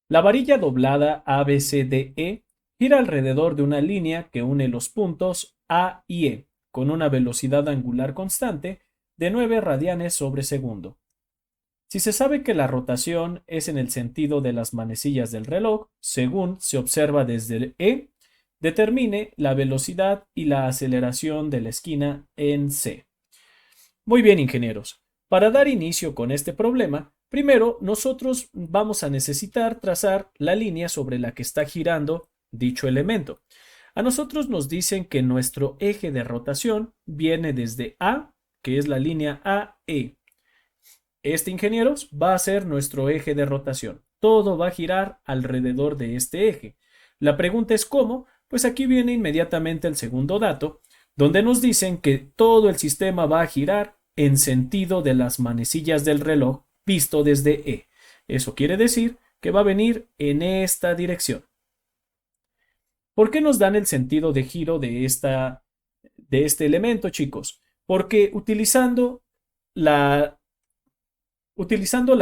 La varilla doblada ABCDE gira alrededor de una línea que une los puntos A y E, con una velocidad angular constante de 9 radianes sobre segundo. Si se sabe que la rotación es en el sentido de las manecillas del reloj, según se observa desde el E, determine la velocidad y la aceleración de la esquina en C. Muy bien, ingenieros. Para dar inicio con este problema, primero nosotros vamos a necesitar trazar la línea sobre la que está girando dicho elemento. A nosotros nos dicen que nuestro eje de rotación viene desde A, que es la línea AE. Este, ingenieros, va a ser nuestro eje de rotación. Todo va a girar alrededor de este eje. La pregunta es cómo. Pues aquí viene inmediatamente el segundo dato, donde nos dicen que todo el sistema va a girar en sentido de las manecillas del reloj visto desde E. Eso quiere decir que va a venir en esta dirección. ¿Por qué nos dan el sentido de giro de este elemento, chicos? Porque utilizando la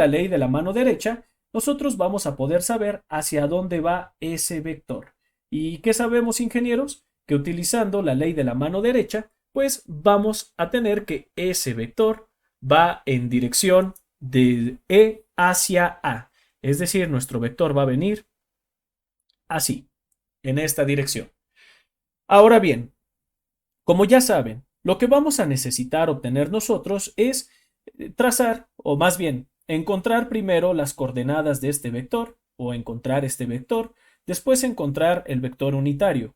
ley de la mano derecha, nosotros vamos a poder saber hacia dónde va ese vector. ¿Y qué sabemos, ingenieros? Que utilizando la ley de la mano derecha, pues vamos a tener que ese vector va en dirección de E hacia A. Es decir, nuestro vector va a venir así, en esta dirección. Ahora bien, como ya saben, lo que vamos a necesitar obtener nosotros es trazar, o más bien, encontrar primero las coordenadas de este vector, o encontrar este vector, después encontrar el vector unitario.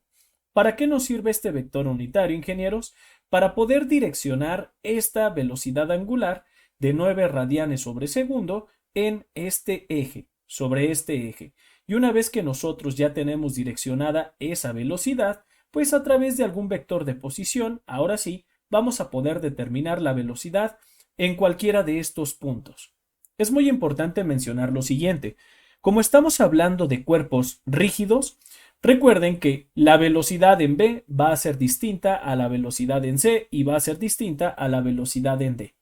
¿Para qué nos sirve este vector unitario, ingenieros? Para poder direccionar esta velocidad angular de 9 radianes sobre segundo en este eje, sobre este eje. Y una vez que nosotros ya tenemos direccionada esa velocidad, pues a través de algún vector de posición, ahora sí, vamos a poder determinar la velocidad en cualquiera de estos puntos. Es muy importante mencionar lo siguiente. Como estamos hablando de cuerpos rígidos, recuerden que la velocidad en B va a ser distinta a la velocidad en C y va a ser distinta a la velocidad en D.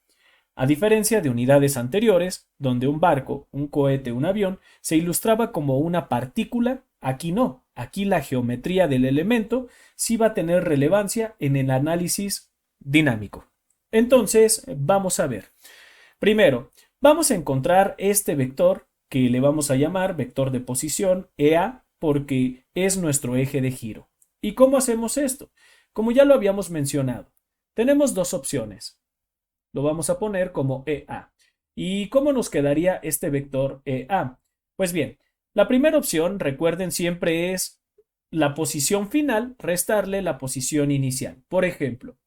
A diferencia de unidades anteriores, donde un barco, un cohete, un avión se ilustraba como una partícula, aquí no. Aquí la geometría del elemento sí va a tener relevancia en el análisis dinámico. Entonces, vamos a ver. Primero, vamos a encontrar este vector que le vamos a llamar vector de posición EA porque es nuestro eje de giro. ¿Y cómo hacemos esto? Como ya lo habíamos mencionado, tenemos dos opciones. Lo vamos a poner como EA. ¿Y cómo nos quedaría este vector EA? Pues bien, la primera opción, recuerden, siempre es la posición final restarle la posición inicial. Por ejemplo,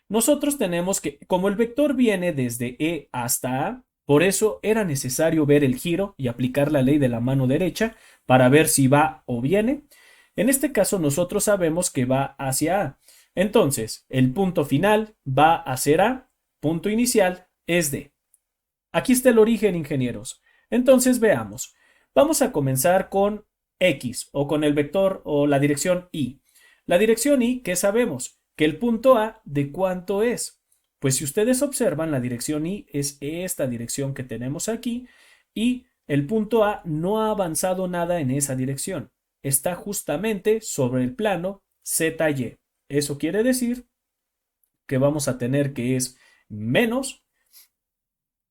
nosotros tenemos que, como el vector viene desde E hasta A, por eso era necesario ver el giro y aplicar la ley de la mano derecha para ver si va o viene. En este caso nosotros sabemos que va hacia A. Entonces, el punto final va a ser A, punto inicial es D. Aquí está el origen, ingenieros. Entonces veamos. Vamos a comenzar con X o con el vector o la dirección Y. La dirección Y, ¿qué sabemos? Que el punto A, ¿de cuánto es? Pues si ustedes observan, la dirección Y es esta dirección que tenemos aquí y el punto A no ha avanzado nada en esa dirección. Está justamente sobre el plano ZY. Eso quiere decir que vamos a tener que es menos.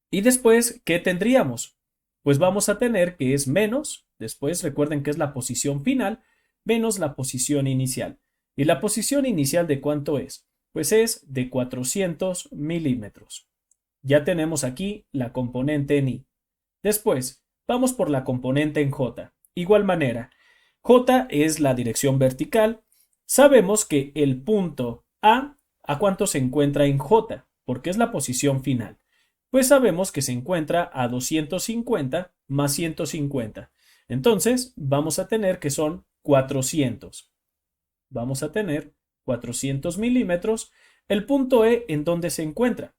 Y después, ¿qué tendríamos? Pues vamos a tener que es menos, después recuerden que es la posición final, menos la posición inicial. ¿Y la posición inicial de cuánto es? Pues es de 400 milímetros. Ya tenemos aquí la componente en I. Después, vamos por la componente en J. Igual manera, J es la dirección vertical. Sabemos que el punto ¿a cuánto se encuentra en J? Porque es la posición final. Pues sabemos que se encuentra a 250 más 150. Entonces, vamos a tener que son 400. Vamos a tener 400 milímetros. El punto E, ¿en dónde se encuentra?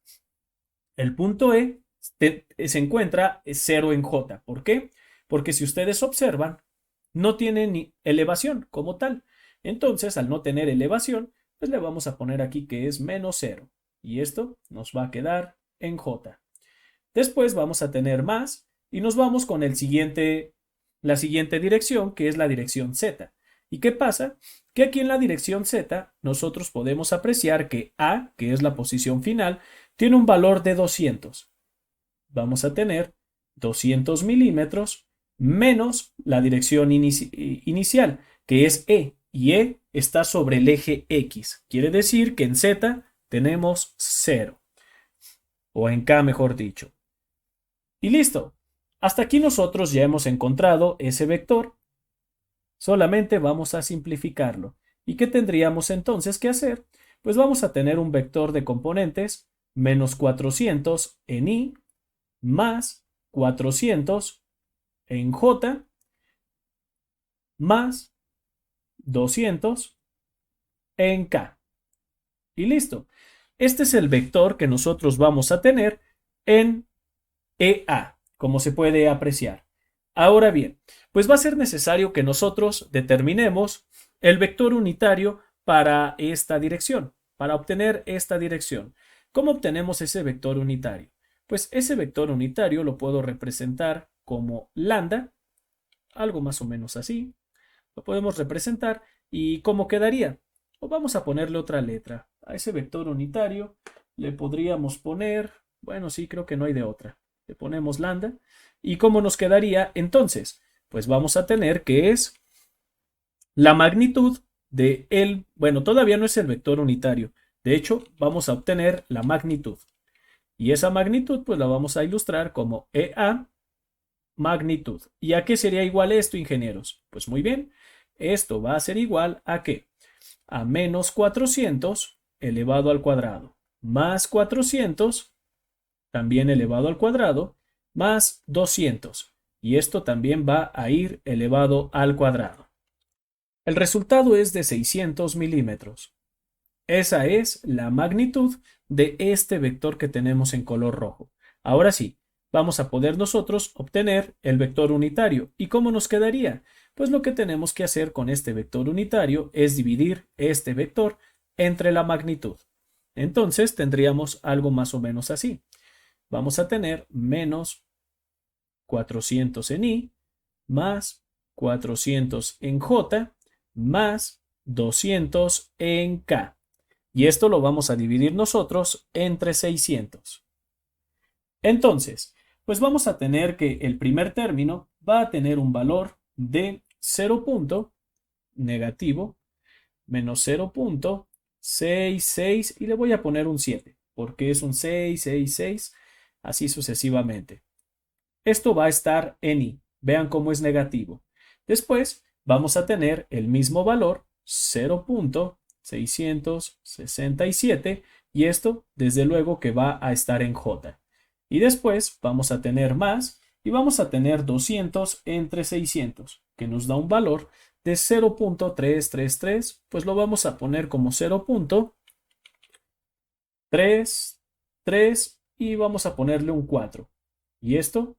El punto E se encuentra 0 en J. ¿Por qué? Porque si ustedes observan, no tiene ni elevación como tal. Entonces, al no tener elevación, pues le vamos a poner aquí que es menos 0. Y esto nos va a quedar en J. Después vamos a tener más y nos vamos con la siguiente dirección, que es la dirección Z. ¿Y qué pasa? Que aquí en la dirección Z nosotros podemos apreciar que A, que es la posición final, tiene un valor de 200. Vamos a tener 200 milímetros menos la dirección inicial, que es E, y E está sobre el eje X. Quiere decir que en Z tenemos 0, o en K mejor dicho. Y listo. Hasta aquí nosotros ya hemos encontrado ese vector. Solamente vamos a simplificarlo. ¿Y qué tendríamos entonces que hacer? Pues vamos a tener un vector de componentes menos 400 en Y más 400 en J más 200 en K. Y listo. Este es el vector que nosotros vamos a tener en EA, como se puede apreciar. Ahora bien, pues va a ser necesario que nosotros determinemos el vector unitario para esta dirección, para obtener esta dirección. ¿Cómo obtenemos ese vector unitario? Pues ese vector unitario lo puedo representar como lambda, algo más o menos así. Lo podemos representar y ¿cómo quedaría? O vamos a ponerle otra letra. A ese vector unitario le podríamos poner, bueno, sí, creo que no hay de otra. Le ponemos lambda. ¿Y cómo nos quedaría entonces? Pues vamos a tener que es la magnitud de el, bueno, todavía no es el vector unitario. De hecho, vamos a obtener la magnitud. Y esa magnitud pues la vamos a ilustrar como EA magnitud. ¿Y a qué sería igual esto, ingenieros? Pues muy bien, esto va a ser igual a ¿qué? A menos 400 elevado al cuadrado, más 400 también elevado al cuadrado, más 200. Y esto también va a ir elevado al cuadrado. El resultado es de 600 milímetros. Esa es la magnitud de este vector que tenemos en color rojo. Ahora sí, vamos a poder nosotros obtener el vector unitario. ¿Y cómo nos quedaría? Pues lo que tenemos que hacer con este vector unitario es dividir este vector entre la magnitud. Entonces tendríamos algo más o menos así. Vamos a tener menos 400 en Y, más 400 en J, más 200 en K. Y esto lo vamos a dividir nosotros entre 600. Entonces, pues vamos a tener que el primer término va a tener un valor de 0 punto negativo menos 0.66 y le voy a poner un 7 porque es un 6, 6, 6, así sucesivamente. Esto va a estar en Y. Vean cómo es negativo. Después vamos a tener el mismo valor 0.667 y esto desde luego que va a estar en J. Y después vamos a tener más y vamos a tener 200 entre 600 que nos da un valor de 0.333, pues lo vamos a poner como 0.33 y vamos a ponerle un 4. Y esto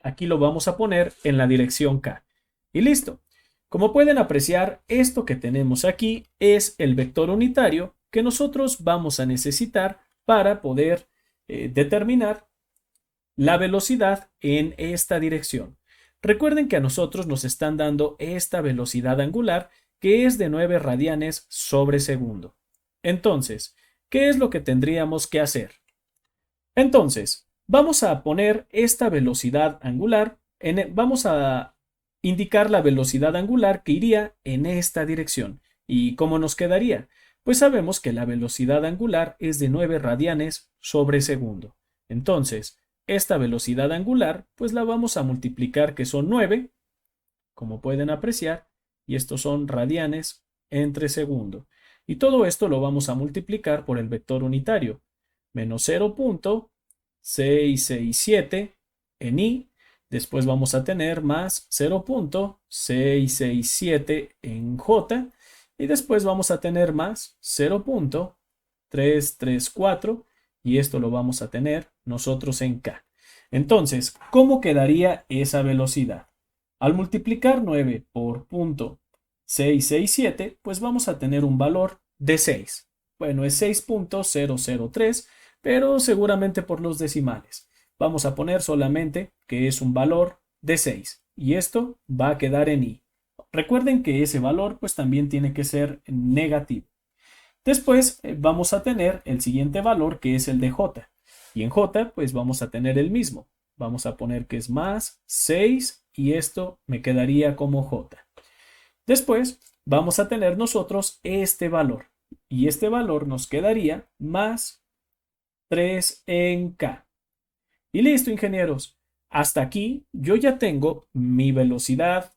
aquí lo vamos a poner en la dirección K. Y listo. Como pueden apreciar, esto que tenemos aquí es el vector unitario que nosotros vamos a necesitar para poder determinar la velocidad en esta dirección. Recuerden que a nosotros nos están dando esta velocidad angular que es de 9 radianes sobre segundo. Entonces, ¿qué es lo que tendríamos que hacer? Entonces, vamos a poner esta velocidad angular, vamos a indicar la velocidad angular que iría en esta dirección. ¿Y cómo nos quedaría? Pues sabemos que la velocidad angular es de 9 radianes sobre segundo. Entonces, esta velocidad angular, pues la vamos a multiplicar, que son 9, como pueden apreciar, y estos son radianes entre segundo. Y todo esto lo vamos a multiplicar por el vector unitario, menos 0.667 en Y. Después vamos a tener más 0.667 en J. Y después vamos a tener más 0.334. Y esto lo vamos a tener nosotros en K. Entonces, ¿cómo quedaría esa velocidad? Al multiplicar 9 por 0.667, pues vamos a tener un valor de 6. Bueno, es 6.003, pero seguramente por los decimales. vamos a poner solamente que es un valor de 6 y esto va a quedar en i. Recuerden que ese valor pues también tiene que ser negativo. Después vamos a tener el siguiente valor que es el de j. Y en j pues vamos a tener el mismo. Vamos a poner que es más 6 y esto me quedaría como j. Después vamos a tener nosotros este valor. Y este valor nos quedaría más 3 en k. Y listo, ingenieros. Hasta aquí yo ya tengo mi velocidad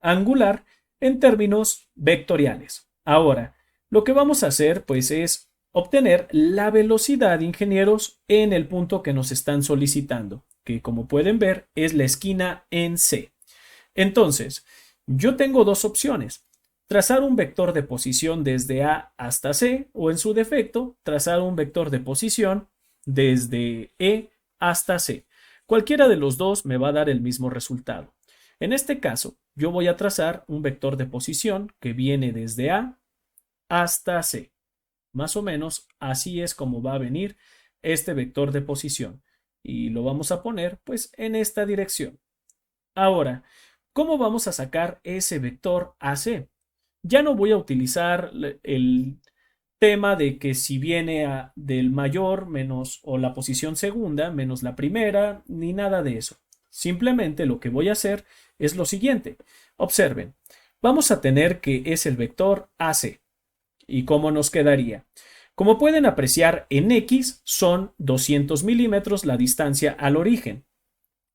angular en términos vectoriales. Ahora, lo que vamos a hacer pues es obtener la velocidad, ingenieros, en el punto que nos están solicitando, que como pueden ver es la esquina en C. Entonces, yo tengo dos opciones. Trazar un vector de posición desde A hasta C o en su defecto, trazar un vector de posición desde E hasta C. Cualquiera de los dos me va a dar el mismo resultado. En este caso, yo voy a trazar un vector de posición que viene desde A hasta C. Más o menos así es como va a venir este vector de posición. Y lo vamos a poner pues en esta dirección. Ahora, ¿cómo vamos a sacar ese vector AC? Ya no voy a utilizar el tema de que si viene del mayor menos o la posición segunda menos la primera, ni nada de eso. Simplemente lo que voy a hacer es lo siguiente. Observen, vamos a tener que es el vector AC. ¿Y cómo nos quedaría? Como pueden apreciar, en X son 200 milímetros la distancia al origen.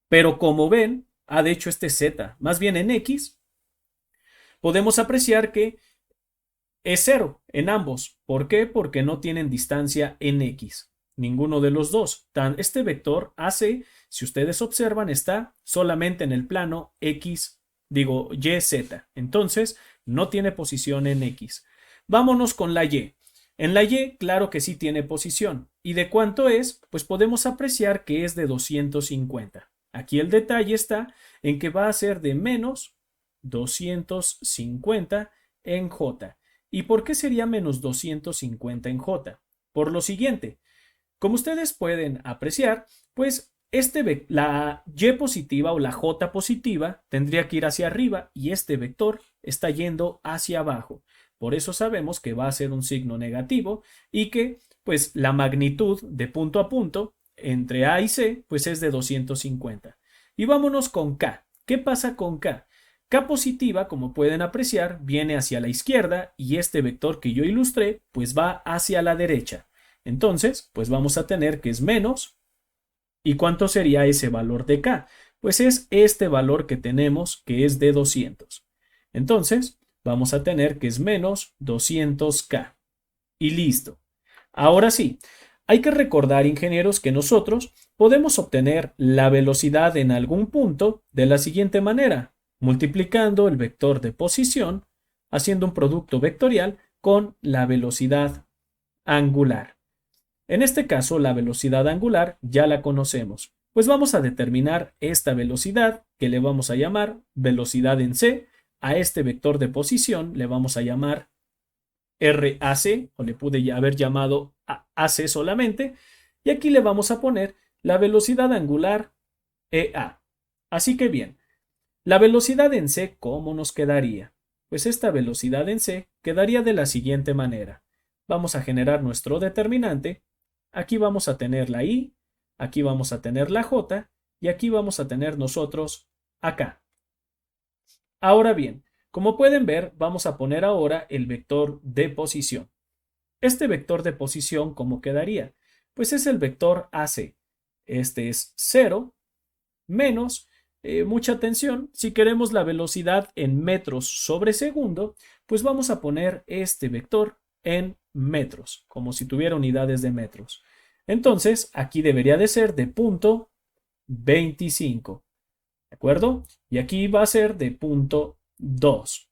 Pero como ven, de hecho este es Z, más bien en X, podemos apreciar que es 0 en ambos. ¿Por qué? Porque no tienen distancia en X. Ninguno de los dos. Este vector AC, si ustedes observan, está solamente en el plano X, YZ. Entonces, no tiene posición en X. Vámonos con la Y. En la Y, claro que sí tiene posición. ¿Y de cuánto es? Pues podemos apreciar que es de 250. Aquí el detalle está en que va a ser de menos 250 en J. ¿Y por qué sería menos 250 en J? Por lo siguiente, como ustedes pueden apreciar, pues la Y positiva o la J positiva tendría que ir hacia arriba y este vector está yendo hacia abajo. Por eso sabemos que va a ser un signo negativo y que pues la magnitud de punto a punto entre A y C pues es de 250. Y vámonos con K. ¿Qué pasa con K? K positiva, como pueden apreciar, viene hacia la izquierda y este vector que yo ilustré pues va hacia la derecha. Entonces, pues vamos a tener que es menos. ¿Y cuánto sería ese valor de K? Pues es este valor que tenemos que es de 200. Entonces, vamos a tener que es menos 200K. Y listo. Ahora sí, hay que recordar, ingenieros, que nosotros podemos obtener la velocidad en algún punto de la siguiente manera, multiplicando el vector de posición, haciendo un producto vectorial con la velocidad angular. En este caso, la velocidad angular ya la conocemos. Pues vamos a determinar esta velocidad, que le vamos a llamar velocidad en C. A este vector de posición le vamos a llamar RAC, o le pude haber llamado AC solamente. Y aquí le vamos a poner la velocidad angular EA. Así que bien, la velocidad en C, ¿cómo nos quedaría? Pues esta velocidad en C quedaría de la siguiente manera. Vamos a generar nuestro determinante. Aquí vamos a tener la I, aquí vamos a tener la J y aquí vamos a tener nosotros acá. Ahora bien, como pueden ver, vamos a poner ahora el vector de posición. Este vector de posición, ¿cómo quedaría? Pues es el vector AC. Este es 0 menos, mucha atención, si queremos la velocidad en metros sobre segundo, pues vamos a poner este vector en metros, como si tuviera unidades de metros. Entonces, aquí debería de ser de punto 25, ¿de acuerdo? Y aquí va a ser de punto 2.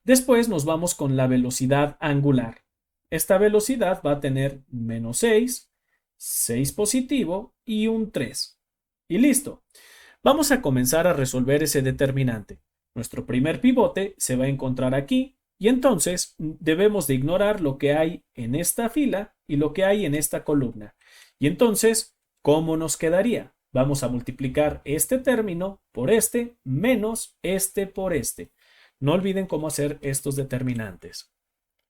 Después nos vamos con la velocidad angular. Esta velocidad va a tener menos 6, 6 positivo y un 3. Y listo. Vamos a comenzar a resolver ese determinante. Nuestro primer pivote se va a encontrar aquí y entonces debemos de ignorar lo que hay en esta fila y lo que hay en esta columna. Y entonces ¿Cómo nos quedaría? Vamos a multiplicar este término por este menos este por este. No olviden cómo hacer estos determinantes.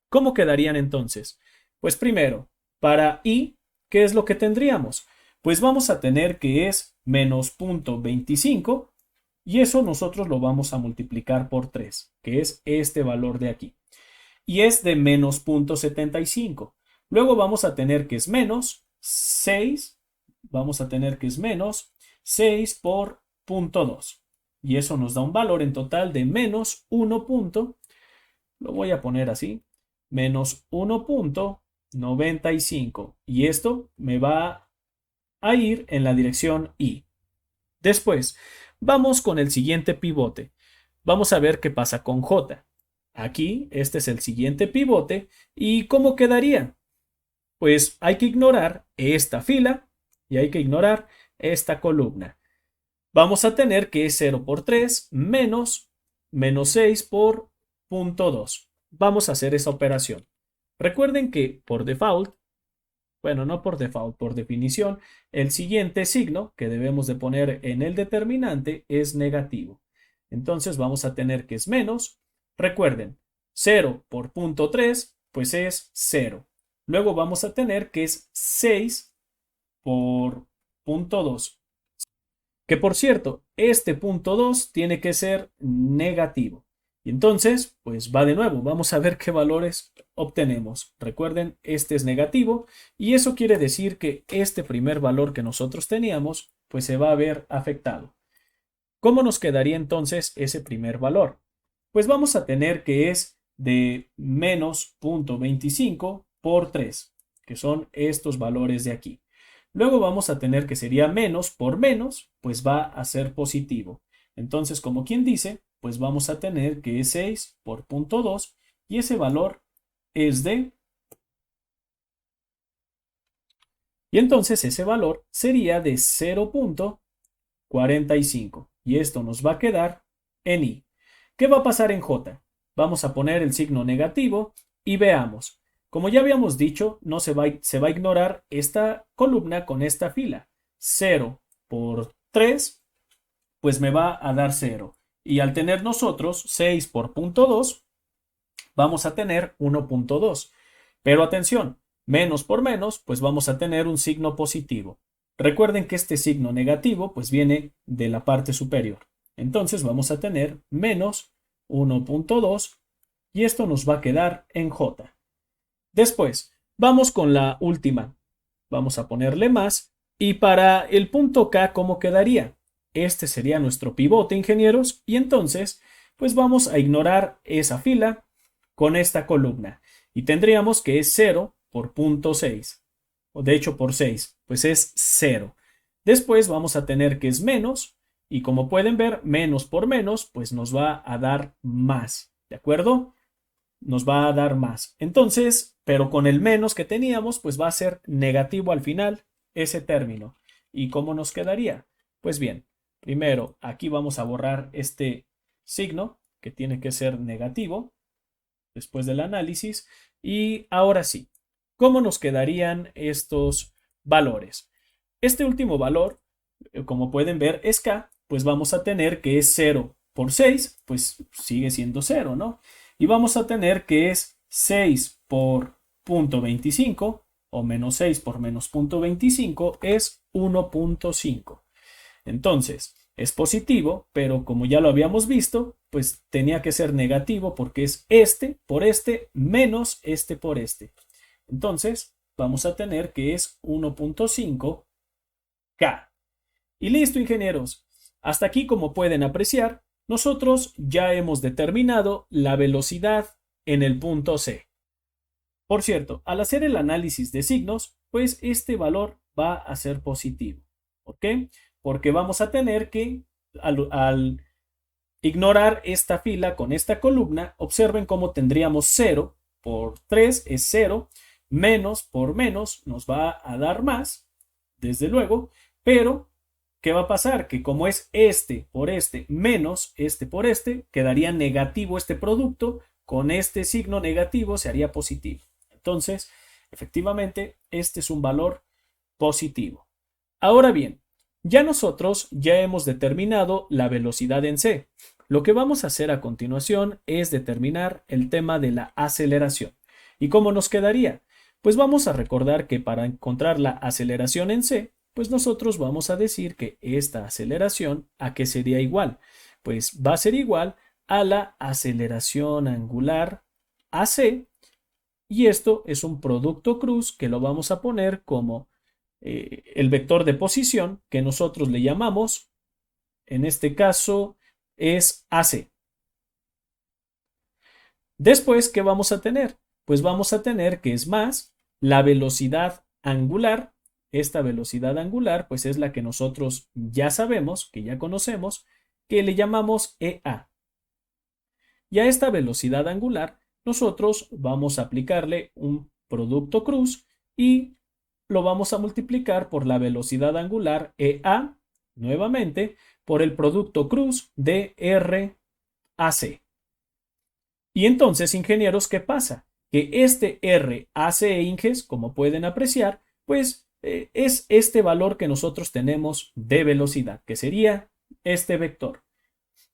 ¿Cómo quedarían entonces? Pues primero, para i, ¿qué es lo que tendríamos? Pues vamos a tener que es menos 0.25 y eso nosotros lo vamos a multiplicar por 3, que es este valor de aquí. Y es de menos 0.75. Luego vamos a tener que es menos 6, vamos a tener que es menos 6 por 0.2. Y eso nos da un valor en total de menos 1. Lo voy a poner así, menos 1.95. Y esto me va a ir en la dirección i. Después, vamos con el siguiente pivote. Vamos a ver qué pasa con j. Aquí, este es el siguiente pivote. ¿Y cómo quedaría? Pues hay que ignorar esta fila y hay que ignorar esta columna. Vamos a tener que es 0 por 3 menos 6 por 0.2. Vamos a hacer esa operación. Recuerden que por default, bueno, no por default, por definición, el siguiente signo que debemos de poner en el determinante es negativo. Entonces vamos a tener que es menos. Recuerden, 0 por 0.3, pues es 0. Luego vamos a tener que es 6 por 0.2. Que por cierto, este 0.2 tiene que ser negativo. Y entonces, pues va de nuevo, vamos a ver qué valores obtenemos. Recuerden, este es negativo y eso quiere decir que este primer valor que nosotros teníamos, pues se va a ver afectado. ¿Cómo nos quedaría entonces ese primer valor? Pues vamos a tener que es de menos 0.25 por 3, que son estos valores de aquí. Luego vamos a tener que sería menos por menos, pues va a ser positivo. Entonces, como quien dice, pues vamos a tener que es 6 por 0.2 y ese valor es de... Y entonces ese valor sería de 0.45 y esto nos va a quedar en i. ¿Qué va a pasar en j? Vamos a poner el signo negativo y veamos. Como ya habíamos dicho, no se va a ignorar esta columna con esta fila. 0 por 3, pues me va a dar 0. Y al tener nosotros 6 por 0.2, vamos a tener 1.2. Pero atención, menos por menos, pues vamos a tener un signo positivo. Recuerden que este signo negativo, pues viene de la parte superior. Entonces vamos a tener menos 1.2 y esto nos va a quedar en j. Después, vamos con la última. Vamos a ponerle más. Y para el punto K, ¿cómo quedaría? Este sería nuestro pivote, ingenieros. Y entonces, pues vamos a ignorar esa fila con esta columna. Y tendríamos que es 0 por 0.6. O de hecho por 6, pues es 0. Después vamos a tener que es menos. Y como pueden ver, menos por menos, pues nos va a dar más. ¿De acuerdo? Nos va a dar más. Entonces, pero con el menos que teníamos, pues va a ser negativo al final ese término. ¿Y cómo nos quedaría? Pues bien, primero aquí vamos a borrar este signo que tiene que ser negativo después del análisis. Y ahora sí, ¿cómo nos quedarían estos valores? Este último valor, como pueden ver, es K, pues vamos a tener que es 0 por 6, pues sigue siendo 0, ¿no? Y vamos a tener que es 6 por 0.25 o menos 6 por menos 0.25 es 1.5. Entonces, es positivo, pero como ya lo habíamos visto, pues tenía que ser negativo porque es este por este menos este por este. Entonces, vamos a tener que es 1.5 K. Y listo, ingenieros. Hasta aquí, como pueden apreciar, nosotros ya hemos determinado la velocidad en el punto C. Por cierto, al hacer el análisis de signos, pues este valor va a ser positivo. ¿Por qué? Porque vamos a tener que, al ignorar esta fila con esta columna, observen cómo tendríamos 0 por 3 es 0, menos por menos nos va a dar más, desde luego, pero ¿qué va a pasar? Que como es este por este menos este por este, quedaría negativo este producto, con este signo negativo se haría positivo. Entonces, efectivamente, este es un valor positivo. Ahora bien, ya hemos determinado la velocidad en c. Lo que vamos a hacer a continuación es determinar el tema de la aceleración. ¿Y cómo nos quedaría? Pues vamos a recordar que para encontrar la aceleración en c, pues nosotros vamos a decir que esta aceleración, ¿a qué sería igual? Pues va a ser igual a la aceleración angular AC, y esto es un producto cruz que lo vamos a poner como el vector de posición que nosotros le llamamos, en este caso, es AC. Después, ¿qué vamos a tener? Pues vamos a tener que es más la velocidad angular. Esta velocidad angular, pues es la que nosotros ya sabemos, que ya conocemos, que le llamamos EA. Y a esta velocidad angular, nosotros vamos a aplicarle un producto cruz y lo vamos a multiplicar por la velocidad angular EA, nuevamente, por el producto cruz de RAC. Y entonces, ingenieros, ¿qué pasa? Que este RAC Inges, como pueden apreciar, pues es este valor que nosotros tenemos de velocidad, que sería este vector.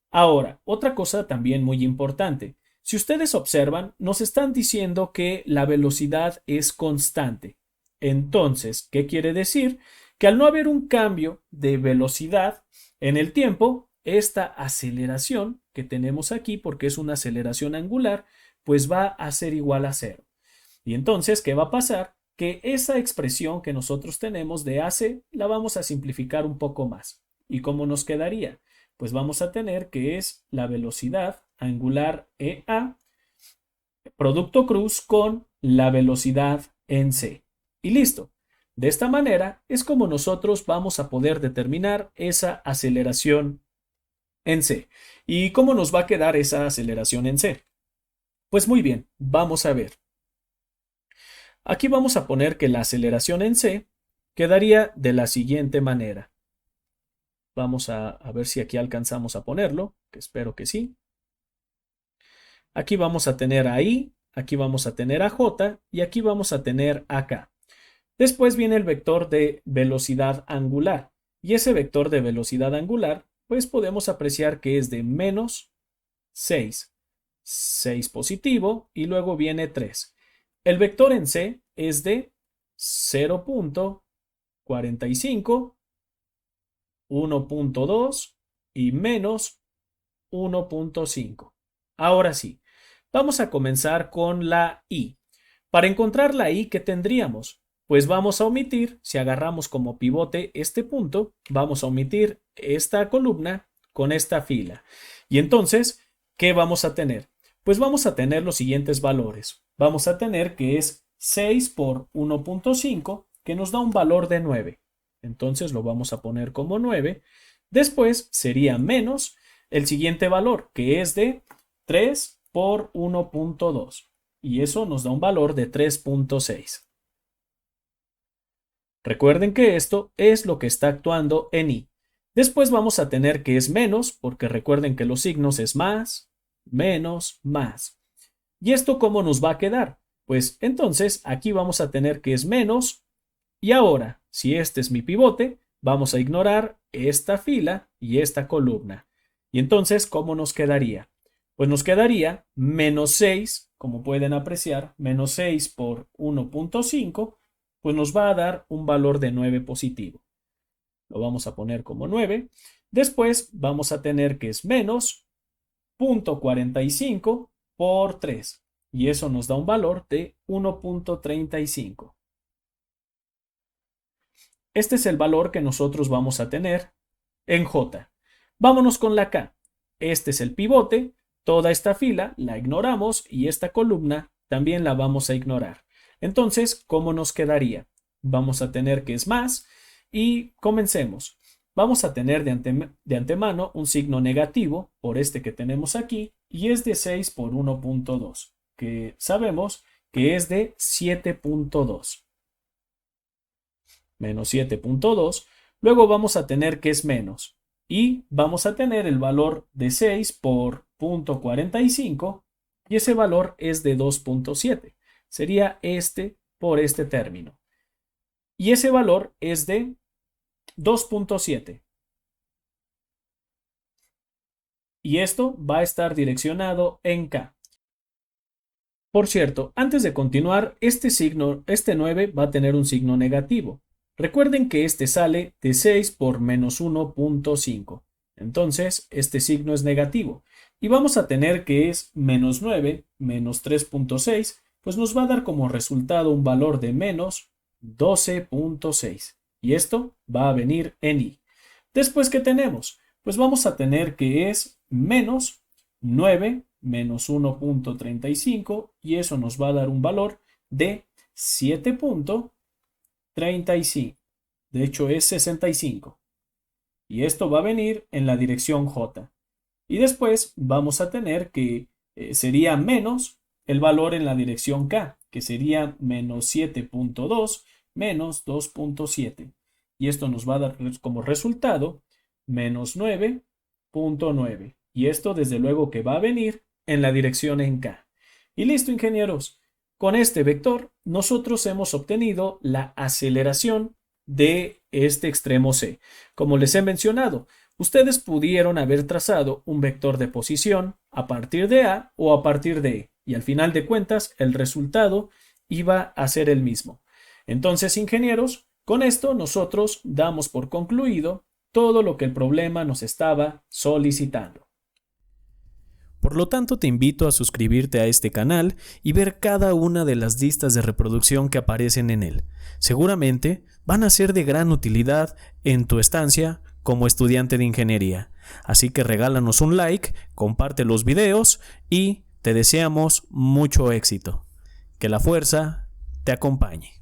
Ahora, otra cosa también muy importante. Si ustedes observan, nos están diciendo que la velocidad es constante. Entonces, ¿qué quiere decir? Que al no haber un cambio de velocidad en el tiempo, esta aceleración que tenemos aquí, porque es una aceleración angular, pues va a ser igual a cero. Y entonces, ¿qué va a pasar? Que esa expresión que nosotros tenemos de AC la vamos a simplificar un poco más. ¿Y cómo nos quedaría? Pues vamos a tener que es la velocidad angular EA, producto cruz con la velocidad en C. Y listo. De esta manera es como nosotros vamos a poder determinar esa aceleración en C. ¿Y cómo nos va a quedar esa aceleración en C? Pues muy bien, vamos a ver. Aquí vamos a poner que la aceleración en C quedaría de la siguiente manera. Vamos a ver si aquí alcanzamos a ponerlo, que espero que sí. Aquí vamos a tener a I, aquí vamos a tener a J y aquí vamos a tener a K. Después viene el vector de velocidad angular. Y ese vector de velocidad angular, pues podemos apreciar que es de menos 6. 6 positivo y luego viene 3. El vector en C es de 0.45, 1.2 y menos 1.5. Ahora sí, vamos a comenzar con la I. Para encontrar la I, ¿qué tendríamos? Pues vamos a omitir, si agarramos como pivote este punto, vamos a omitir esta columna con esta fila. Y entonces, ¿qué vamos a tener? Pues vamos a tener los siguientes valores. Vamos a tener que es 6 por 1.5, que nos da un valor de 9. Entonces lo vamos a poner como 9. Después sería menos el siguiente valor, que es de 3 por 1.2. Y eso nos da un valor de 3.6. Recuerden que esto es lo que está actuando en I. Después vamos a tener que es menos, porque recuerden que los signos es más, menos, más. ¿Y esto cómo nos va a quedar? Pues entonces aquí vamos a tener que es menos. Y ahora, si este es mi pivote, vamos a ignorar esta fila y esta columna. Y entonces, ¿cómo nos quedaría? Pues nos quedaría menos 6, como pueden apreciar, menos 6 por 1.5, pues nos va a dar un valor de 9 positivo. Lo vamos a poner como 9. Después vamos a tener que es menos 0.45 por 3. Y eso nos da un valor de 1.35. Este es el valor que nosotros vamos a tener en J. Vámonos con la K. Este es el pivote. Toda esta fila la ignoramos y esta columna también la vamos a ignorar. Entonces, ¿cómo nos quedaría? Vamos a tener que es más y comencemos. Vamos a tener de antemano un signo negativo por este que tenemos aquí y es de 6 por 1.2, que sabemos que es de 7.2. Menos 7.2. Luego vamos a tener que es menos. Y vamos a tener el valor de 6 por 0.45 y ese valor es de 2.7. Sería este por este término. Y ese valor es de 2.7. Y esto va a estar direccionado en K. Por cierto, antes de continuar, este 9 va a tener un signo negativo. Recuerden que este sale de 6 por menos 1.5. Entonces, este signo es negativo. Y vamos a tener que es menos 9 menos 3.6, pues nos va a dar como resultado un valor de menos 12.6. Y esto va a venir en I. Después, ¿qué tenemos? Pues vamos a tener que es menos 9 menos 1.35 y eso nos va a dar un valor de 7.35. De hecho es 65. Y esto va a venir en la dirección J. Y después vamos a tener que sería menos el valor en la dirección K, que sería menos 7.2 menos 2.7. Y esto nos va a dar como resultado menos 9.9. Y esto desde luego que va a venir en la dirección en K. Y listo, ingenieros. Con este vector nosotros hemos obtenido la aceleración de este extremo C. Como les he mencionado, ustedes pudieron haber trazado un vector de posición a partir de A o a partir de E. Y al final de cuentas el resultado iba a ser el mismo. Entonces, ingenieros, con esto nosotros damos por concluido todo lo que el problema nos estaba solicitando. Por lo tanto, te invito a suscribirte a este canal y ver cada una de las listas de reproducción que aparecen en él. Seguramente van a ser de gran utilidad en tu estancia como estudiante de ingeniería. Así que regálanos un like, comparte los videos y te deseamos mucho éxito. Que la fuerza te acompañe.